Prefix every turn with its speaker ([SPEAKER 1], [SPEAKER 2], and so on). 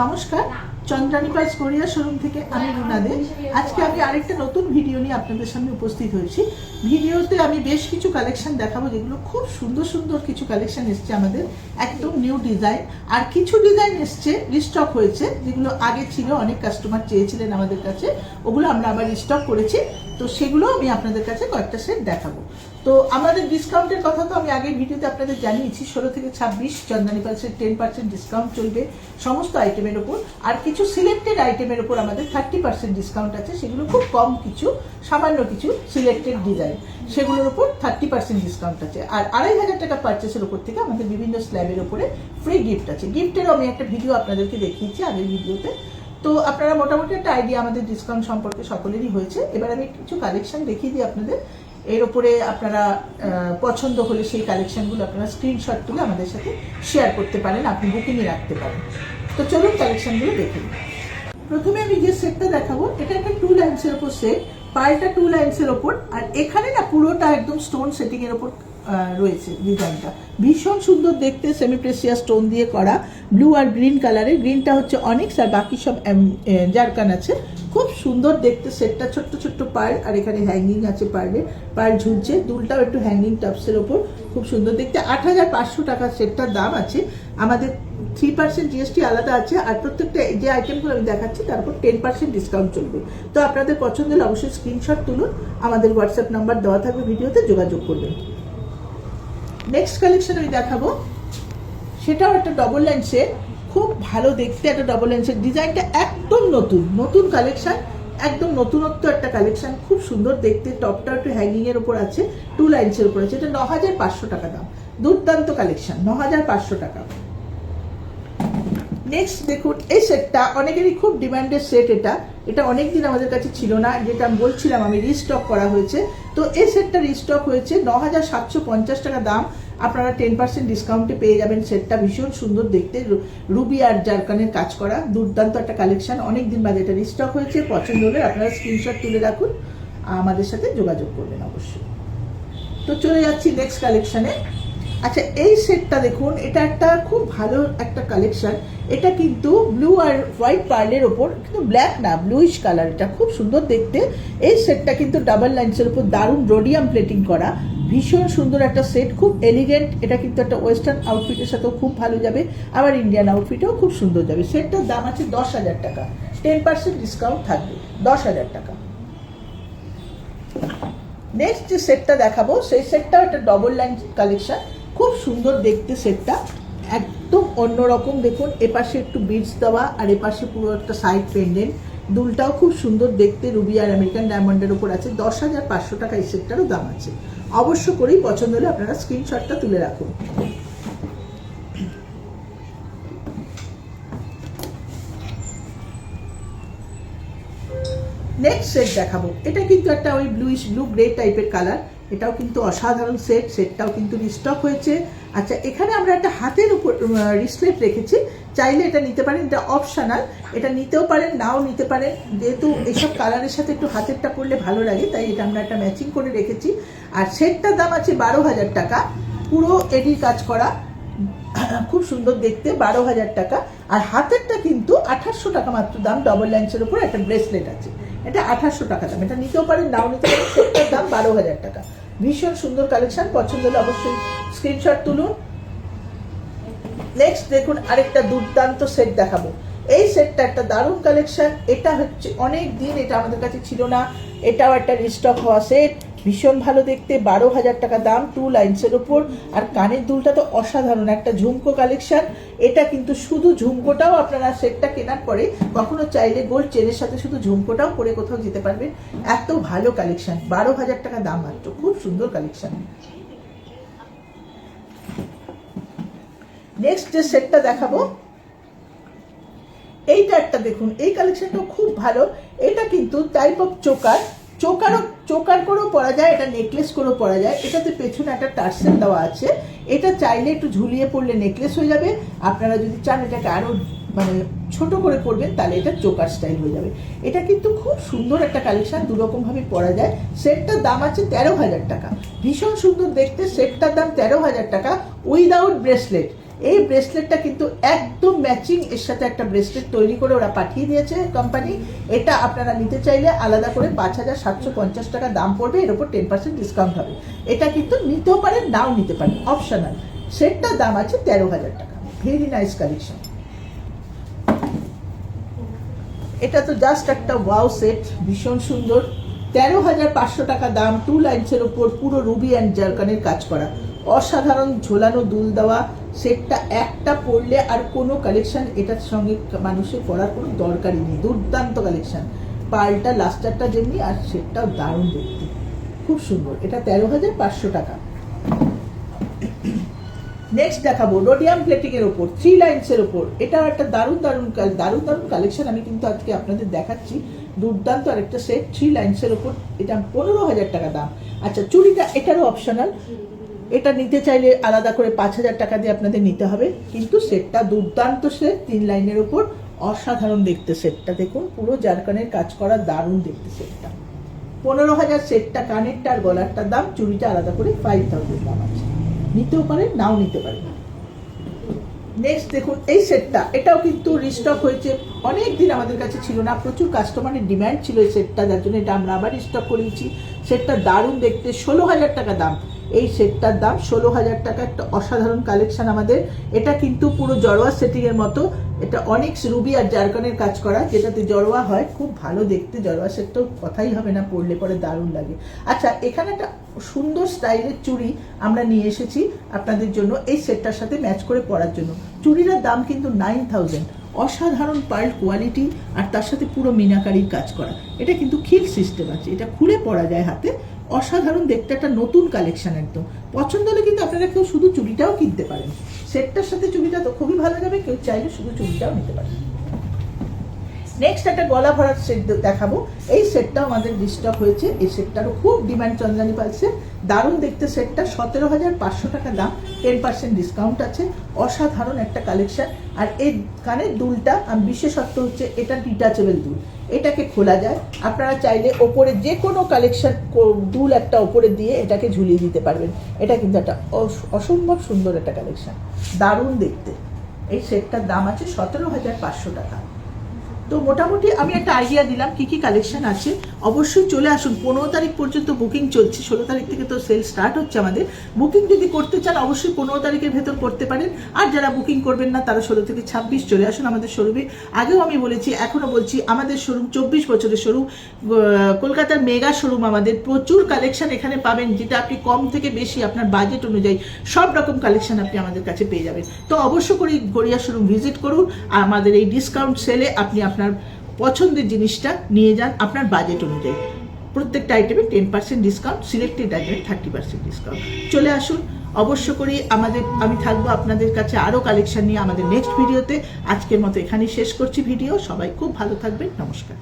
[SPEAKER 1] নমস্কার, চন্দ্রানী পাইস Korea showroom থেকে আমি রুনা দে। আজকে আমি আরেকটা নতুন ভিডিও নিয়ে আপনাদের সামনে উপস্থিত হয়েছি। ভিডিওতে আমি বেশ কিছু কালেকশন দেখাবো, যেগুলো খুব সুন্দর সুন্দর কিছু কালেকশন এসছে আমাদের, একদম নিউ ডিজাইন। আর কিছু ডিজাইন এসছে রিস্টক হয়েছে, যেগুলো আগে ছিল, অনেক কাস্টমার চেয়েছিলেন আমাদের কাছে, ওগুলো আমরা আবার রিস্টক করেছি। তো সেগুলো আমি আপনাদের কাছে কয়েকটা সেট দেখাবো। তো আমাদের ডিসকাউন্টের কথা তো আমি আগের ভিডিওতে আপনাদের জানিয়েছি, 16 থেকে 26 চন্দ্রানী পাইসের 10% ডিসকাউন্ট চলবে সমস্ত আইটেমের ওপর। আর কিছু সিলেক্টেড আইটেমের ওপর আমাদের 30% ডিসকাউন্ট আছে, সেগুলো খুব কম কিছু, সামান্য কিছু সিলেক্টেড ডিজাইন, সেগুলোর ওপর 30% ডিসকাউন্ট আছে। আর 2500 টাকা পারচেসের ওপর থেকে আমাদের বিভিন্ন স্ল্যাবের ওপরে ফ্রি গিফট আছে। গিফটেরও আমি একটা ভিডিও আপনাদেরকে দেখিয়েছি আগের ভিডিওতে। তো আপনারা মোটামুটি একটা আইডিয়া আমাদের ডিসকাউন্ট সম্পর্কে সকলেরই হয়েছে। এবার আমি কিছু কালেকশন দেখিয়ে দিই আপনাদের, এর ওপরে আপনারা পছন্দ হলে সেই কালেকশনগুলো আপনারা স্ক্রিনশট তুলে আমাদের সাথে শেয়ার করতে পারেন, আপনি বুকিংয়ে রাখতে পারেন। তো চলুন কালেকশনগুলো দেখুন। প্রথমে আমি যে সেটটা দেখাবো, এটা একটা 2 লাইন্সের ওপর সেট, পাল্টা 2 লাইন্সের ওপর। আর এখানে না পুরোটা একদম স্টোন সেটিং এর ওপর রয়েছে ডিজাইনটা, ভীষণ সুন্দর দেখতে, সেমি প্রেসিয়াস স্টোন দিয়ে করা, ব্লু আর গ্রিন কালারের। গ্রিনটা হচ্ছে অনিক্স আর বাকি সব জারকান আছে। খুব সুন্দর দেখতে সেটটা, ছোট্ট ছোট্ট পার্ল, আর এখানে হ্যাঙ্গিং আছে, পার্ল ঝুলছে, দুলটাও একটু হ্যাঙ্গিং টপসের ওপর, খুব সুন্দর দেখতে। 8500 টাকা সেটটার দাম আছে। আমাদের 3% জিএসটি আলাদা আছে, আর প্রত্যেকটা যে আইটেমগুলো আমি দেখাচ্ছি তার উপর 10% ডিসকাউন্ট চলবে। তো আপনাদের পছন্দ হলে অবশ্যই স্ক্রিনশট তুলুন, আমাদের হোয়াটসঅ্যাপ নাম্বার দেওয়া থাকবে, ভিডিওতে যোগাযোগ করবেন। নেক্সট কালেকশন আমি দেখাবো, সেটাও একটা ডবল লাইন সেট, খুব ভালো দেখতে একটা ডবল লাইন সেট। ডিজাইনটা একদম নতুন কালেকশন, একদম নতুনত্ব একটা কালেকশন, খুব সুন্দর দেখতে। টপটা একটু হ্যাঙ্গিং এর উপর আছে, 2 লাইন্সের উপর আছে। এটা 9500 টাকা দাম, দুর্দান্ত কালেকশন, 9500 টাকা। নেক্সট দেখুন, এই সেটটা অনেকেরই খুব ডিমান্ডেড সেট। এটা অনেকদিন আমাদের কাছে ছিল না, যেটা আমি বলছিলাম আমি রিস্টক করা হয়েছে। তো এই সেটটা রিস্টক হয়েছে, 9750 টাকা দাম। আপনারা 10% ডিসকাউন্টে পেয়ে যাবেন সেটটা। ভীষণ সুন্দর দেখতে, রুবি আর জারকানের কাজ করা, দুর্দান্ত একটা কালেকশন। অনেকদিন বাদে এটা রিস্টক হয়েছে, পছন্দ হলে আপনারা স্ক্রিনশট তুলে রাখুন, আমাদের সাথে যোগাযোগ করবেন অবশ্যই। তো চলে যাচ্ছি নেক্সট কালেকশনে। আচ্ছা, এই সেটটা দেখুন, এটা একটা খুব ভালো একটা কালেকশন। এটা কিন্তু ব্লু আর হোয়াইট পার্লের ওপর, কিন্তু ব্ল্যাক না, ব্লুইশ কালার। এটা খুব সুন্দর দেখতে। এই সেটটা কিন্তু ডাবল লাইন্সের উপর দারুণ রোডিয়াম প্লেটিং করা, ভীষণ সুন্দর একটা সেট, খুব এলিগেন্ট। এটা কিন্তু একটা ওয়েস্টার্ন আউটফিটের সাথেও খুব ভালো যাবে, আবার ইন্ডিয়ান আউটফিটেও খুব সুন্দর যাবে। সেটটার দাম আছে 10,000 টাকা, 10% ডিসকাউন্ট থাকবে, 10,000 টাকা। নেক্সট যে সেটটা দেখাবো, সেই সেটটাও একটা ডবল লাইন কালেকশন, খুব সুন্দর দেখতে সেটটা, একদম অন্যরকম। দেখুন, এপাশে একটু বিডস দেওয়া, আর এপাশে পুরো একটা সাইড পেন্ডেন্ট, দুলটাও খুব সুন্দর দেখতে, রুবি আর আমেরিকান ডায়মন্ডের উপর আছে। 10,500 টাকা এই সেটটারও দাম আছে। অবশ্য করেই পছন্দ হলে আপনারা স্ক্রিনশটটা তুলে রাখুন। নেক্সট সেট দেখাবো, এটা কিন্তু একটা ওই ব্লু গ্রে টাইপের কালার, এটাও কিন্তু অসাধারণ সেট। সেটটাও কিন্তু রিস্টক হয়েছে। আচ্ছা, এখানে আমরা একটা হাতের উপর রিসলেট রেখেছি, চাইলে এটা নিতে পারেন, এটা অপশনাল, এটা নিতেও পারেন, নাও নিতে পারেন। যেহেতু এইসব কালারের সাথে একটু হাতেরটা পরলে ভালো লাগে, তাই এটা আমরা একটা ম্যাচিং করে রেখেছি। আর সেটটার দাম আছে 12,000 টাকা, পুরো এডির কাজ করা, খুব সুন্দর দেখতে, 12,000 টাকা। আর হাতেরটা কিন্তু 2800 টাকা মাত্র দাম, ডবল লাইন্সের উপর একটা ব্রেসলেট আছে, এটা 2800 টাকা দাম। এটা নিতেও পারেন, নাও নিতে পারেন। সেটটার দাম 12,000 টাকা। ভীষণ সুন্দর কালেকশন, পছন্দ হলে অবশ্যই স্ক্রিনশট তুলুন। নেক্সট দেখুন, আরেকটা দুর্দান্ত সেট দেখাবো। এই সেটটা একটা দারুণ কালেকশন। এটা হচ্ছে অনেক দিন এটা আমাদের কাছে ছিল না, এটাও একটা রিস্টক হওয়া সেট, ভীষণ ভালো দেখতে, 12,000 টাকা দাম, 2 লাইন্সের ওপর। আর কানের দুলটা তো অসাধারণ, একটা ঝুমকো কালেকশন। এটা কিন্তু শুধু ঝুমকোটাও আপনারা সেটটা কেনার পরে কখনো চাইলে গোল্ড চেনের সাথে শুধু ঝুমকোটাও পরে কোথাও যেতে পারবেন, এত ভালো কালেকশন। 12,000 টাকা দাম মাত্র, খুব সুন্দর কালেকশন। নেক্সট যে সেটটা দেখাবো, এইটা একটা দেখুন, এই কালেকশনটাও খুব ভালো। এটা কিন্তু টাইপ অফ চোকার করেও পরা যায়, এটা নেকলেস করেও পরা যায়। এটাতে পেছনে একটা টার্সেল দেওয়া আছে, এটা চাইলে একটু ঝুলিয়ে পড়লে নেকলেস হয়ে যাবে। আপনারা যদি চান এটাকে আরো মানে ছোট করে পরবেন, তাহলে এটা চোকার স্টাইল হয়ে যাবে। এটা কিন্তু খুব সুন্দর একটা কালেকশন, দুরকম ভাবে পরা যায়। সেটটার দাম আছে 13,000 টাকা, ভীষণ সুন্দর দেখতে। সেটটার দাম 13,000 টাকা উইদাউট ব্রেসলেট। এই ব্রেসলেটটা কিন্তু একদম ম্যাচিং এর সাথে একটা ব্রেসলেট তৈরি করে ওরা পাঠিয়ে দিয়েছে কোম্পানি। এটা আপনারা নিতে চাইলে আলাদা করে 5,750 টাকা দাম পড়বে, এর উপর 10% ডিসকাউন্ট হবে। এটা কিন্তু নিতেও পারেন, নাও নিতে পারেন, অপশনাল। সেটটার দাম আছে 13,000 টাকা। Very nice collection. এটা তো জাস্ট একটা ওয়াও সেট, ভীষণ সুন্দর। 13,500 টাকা দাম, 2 লাইন্সের ওপর পুরো রুবি অ্যান্ড জারকানের কাজ করা, অসাধারণ ঝোলানো দুল দেওয়া। সেটটা একটা পরলে আর কোনো কালেকশন এটার সঙ্গে মানুষের পরার কোনো দরকারই নেই। দুর্দান্ত কালেকশন। পাল্টা লাস্টারটা যেমনি, আর সেটটাও দারুণ দেখতে, খুব সুন্দর। এটা 13,500 টাকা। নেক্সট দেখাবো রোডিয়াম প্লেটিং এর ওপর 3 লাইন্সের ওপর। এটাও একটা দারুণ দারুণ কালেকশন আমি কিন্তু আজকে আপনাদের দেখাচ্ছি। দুর্দান্ত আরেকটা সেট 3 লাইন্সের ওপর, এটা 15,000 টাকা দাম। আচ্ছা, চুড়িটা এটারও অপশনাল, এটা নিতে চাইলে আলাদা করে 5,000 টাকা দিয়ে আপনাদের নিতে হবে, কিন্তু সেটটা দুর্দান্ত সেট, 3 লাইনের ওপর, অসাধারণ দেখতে সেটটা। দেখুন পুরো জারকানের কাজ করা, দারুণ দেখতে সেটটা। 15,000 সেটটা, কানেরটা আর গলারটার দাম, চুড়িটা আলাদা করে 5,000 দাম আছে। নিতেও পারেন, নাও নিতে পারেন। নেক্সট দেখুন এই সেটটা, এটাও কিন্তু রিস্টক হয়েছে, অনেক দিন আমাদের কাছে ছিল না, প্রচুর কাস্টমারের ডিমান্ড ছিল এই সেটটা, যার জন্য এটা আমরা আবার রিস্টক করিয়েছি। সেটটা দারুণ দেখতে, 16,000 টাকা দাম। এই সেটটার দাম 16,000 টাকা। একটা অসাধারণ কালেকশন আমাদের। এটা কিন্তু পুরো জড়োয়া সেটিং এর মতো, এটা অনিক্স রুবি আর জারকানের কাজ করা, যেটাতে জড়োয়া হয়, খুব ভালো দেখতে। জড়োয়া সেটটাও কথাই হবে না, পরলে পরে দারুণ লাগে। আচ্ছা, এখানে একটা সুন্দর স্টাইলের চুড়ি আমরা নিয়ে এসেছি আপনাদের জন্য, এই সেটটার সাথে ম্যাচ করে পরার জন্য। চুড়িটার দাম কিন্তু 9,000। অসাধারণ পার্ল কোয়ালিটি, আর তার সাথে পুরো মিনাকারির কাজ করা। এটা কিন্তু খিল সিস্টেম আছে, এটা খুলে পরা যায় হাতে। অসাধারণ দেখতে, একটা নতুন কালেকশন একদম। পছন্দ হলে কিন্তু আপনারা কেউ শুধু চুড়িটাও কিনতে পারেন, সেটটার সাথে চুড়িটা তো খুবই ভালো যাবে, কেউ চাইলে শুধু চুড়িটাও নিতে পারেন। নেক্সট একটা গলা ভরার সেট দেখাবো। এই সেটটাও আমাদের রিস্টক হয়েছে, এই সেটটারও খুব ডিমান্ড চন্দ্রানী পালসে। দারুণ দেখতে সেটটা, 17,500 টাকা দাম, 10% ডিসকাউন্ট আছে। অসাধারণ একটা কালেকশন। আর এই কানের দুলটা বিশেষত্ব হচ্ছে এটা ডিটাচেবল দুল, এটাকে খোলা যায়। আপনারা চাইলে ওপরে যে কোনো কালেকশন দুল একটা ওপরে দিয়ে এটাকে ঝুলিয়ে দিতে পারবেন। এটা কিন্তু একটা অসম্ভব সুন্দর একটা কালেকশন, দারুণ দেখতে। এই সেটটার দাম আছে 17,500 টাকা। তো মোটামুটি আমি একটা আইডিয়া দিলাম কি কি কালেকশন আছে। অবশ্যই চলে আসুন, 15 তারিখ পর্যন্ত বুকিং চলছে, 16 তারিখ থেকে তো সেল স্টার্ট হচ্ছে আমাদের। বুকিং যদি করতে চান অবশ্যই 15 তারিখের ভেতর করতে পারেন, আর যারা বুকিং করবেন না তারা 16 থেকে 26 চলে আসুন আমাদের শোরুমে। আগেও আমি বলেছি, এখনও বলছি, আমাদের শোরুম 24 বছরের শোরুম, কলকাতার মেগা শোরুম। আমাদের প্রচুর কালেকশন এখানে পাবেন, যেটা আপনি কম থেকে বেশি আপনার বাজেট অনুযায়ী সব রকম কালেকশন আপনি আমাদের কাছে পেয়ে যাবেন। তো অবশ্য করে গড়িয়া শোরুম ভিজিট করুন, আর আমাদের এই ডিসকাউন্ট সেলে আপনি আপনার পছন্দের জিনিসটা নিয়ে যান আপনার বাজেট অনুযায়ী। প্রত্যেকটা আইটেমে 10% ডিসকাউন্ট, সিলেক্টেড আইটেমে 30% ডিসকাউন্ট। চলে আসুন অবশ্য করি। আমি থাকবো আপনাদের কাছে আরও কালেকশন নিয়ে আমাদের নেক্সট ভিডিওতে। আজকের মতো এখানেই শেষ করছি ভিডিও। সবাই খুব ভালো থাকবেন, নমস্কার।